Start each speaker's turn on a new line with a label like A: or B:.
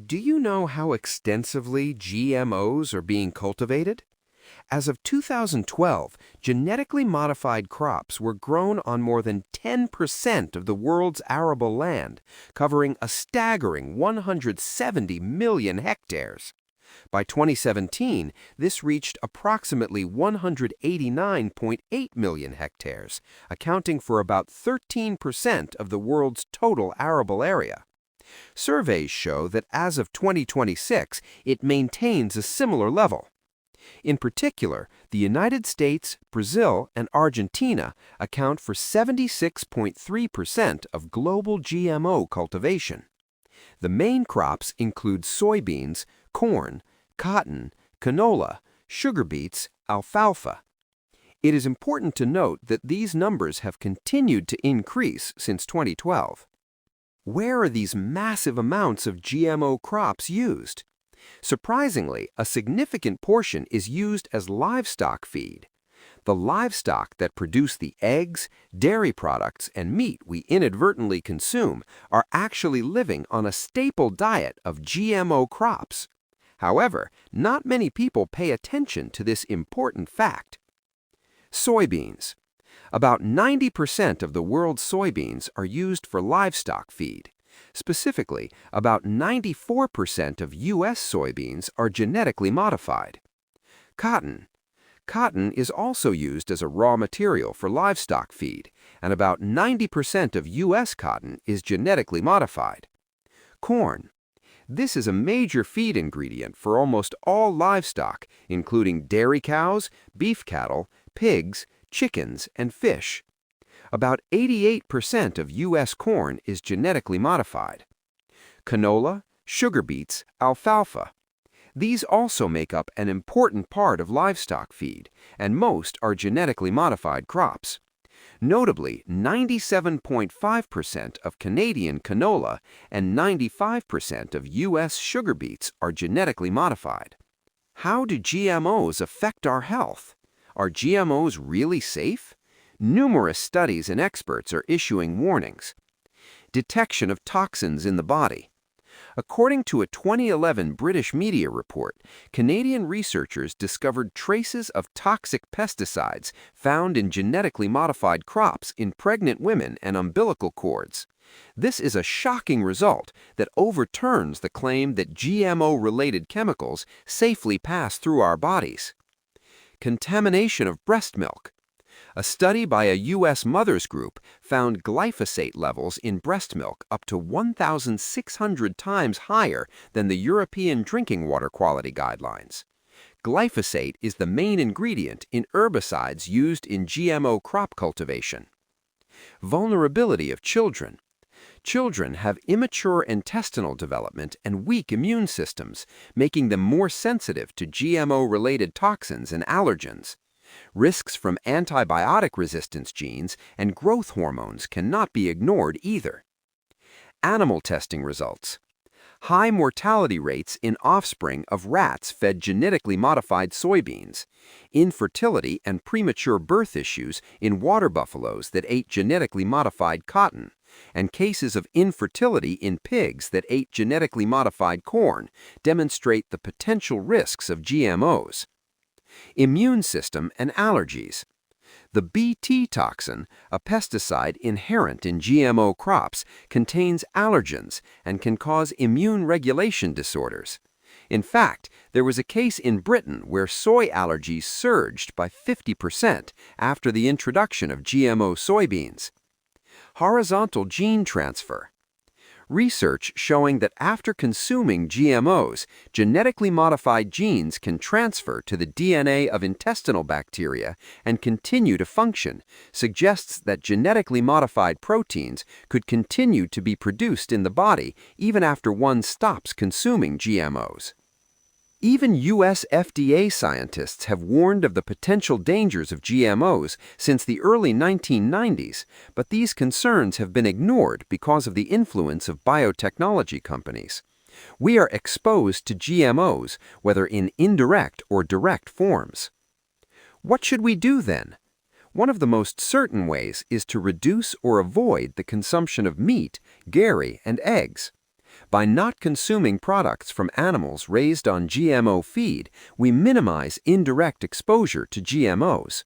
A: Do you know how extensively GMOs are being cultivated? As of 2012, genetically modified crops were grown on more than 10% of the world's arable land, covering a staggering 170 million hectares. By 2017, this reached approximately 189.8 million hectares, accounting for about 13% of the world's total arable area. Surveys show that as of 2026, it maintains a similar level. In particular, the United States, Brazil, and Argentina account for 76.3% of global GMO cultivation. The main crops include soybeans, corn, cotton, canola, sugar beets, alfalfa. It is important to note that these numbers have continued to increase since 2012. Where are these massive amounts of GMO crops used? Surprisingly, a significant portion is used as livestock feed. The livestock that produce the eggs, dairy products, and meat we inadvertently consume are actually living on a staple diet of GMO crops. However, not many people pay attention to this important fact. Soybeans. About 90% of the world's soybeans are used for livestock feed. Specifically, about 94% of U.S. soybeans are genetically modified. Cotton. Cotton is also used as a raw material for livestock feed, and about 90% of U.S. cotton is genetically modified. Corn. This is a major feed ingredient for almost all livestock, including dairy cows, beef cattle, pigs, chickens, and fish. About 88% of U.S. corn is genetically modified. Canola, sugar beets, alfalfa. These also make up an important part of livestock feed, and most are genetically modified crops. Notably, 97.5% of Canadian canola and 95% of U.S. sugar beets are genetically modified. How do GMOs affect our health? Are GMOs really safe? Numerous studies and experts are issuing warnings. Detection of toxins in the body. According to a 2011 British media report, Canadian researchers discovered traces of toxic pesticides found in genetically modified crops in pregnant women and umbilical cords. This is a shocking result that overturns the claim that GMO-related chemicals safely pass through our bodies. Contamination of breast milk. A study by a U.S. mothers group found glyphosate levels in breast milk up to 1,600 times higher than the European Drinking Water Quality Guidelines. Glyphosate is the main ingredient in herbicides used in GMO crop cultivation. Vulnerability of children. Children have immature intestinal development and weak immune systems, making them more sensitive to GMO-related toxins and allergens. Risks from antibiotic-resistance genes and growth hormones cannot be ignored either. Animal testing results. High mortality rates in offspring of rats fed genetically modified soybeans, infertility and premature birth issues in water buffaloes that ate genetically modified cotton, and cases of infertility in pigs that ate genetically modified corn demonstrate the potential risks of GMOs. Immune system and allergies. The Bt toxin, a pesticide inherent in GMO crops, contains allergens and can cause immune regulation disorders. In fact, there was a case in Britain where soy allergies surged by 50% after the introduction of GMO soybeans. Horizontal gene transfer. Research showing that after consuming GMOs, genetically modified genes can transfer to the DNA of intestinal bacteria and continue to function, suggests that genetically modified proteins could continue to be produced in the body even after one stops consuming GMOs. Even U.S. FDA scientists have warned of the potential dangers of GMOs since the early 1990s, but these concerns have been ignored because of the influence of biotechnology companies. We are exposed to GMOs, whether in indirect or direct forms. What should we do then? One of the most certain ways is to reduce or avoid the consumption of meat, dairy, and eggs. By not consuming products from animals raised on GMO feed, we minimize indirect exposure to GMOs.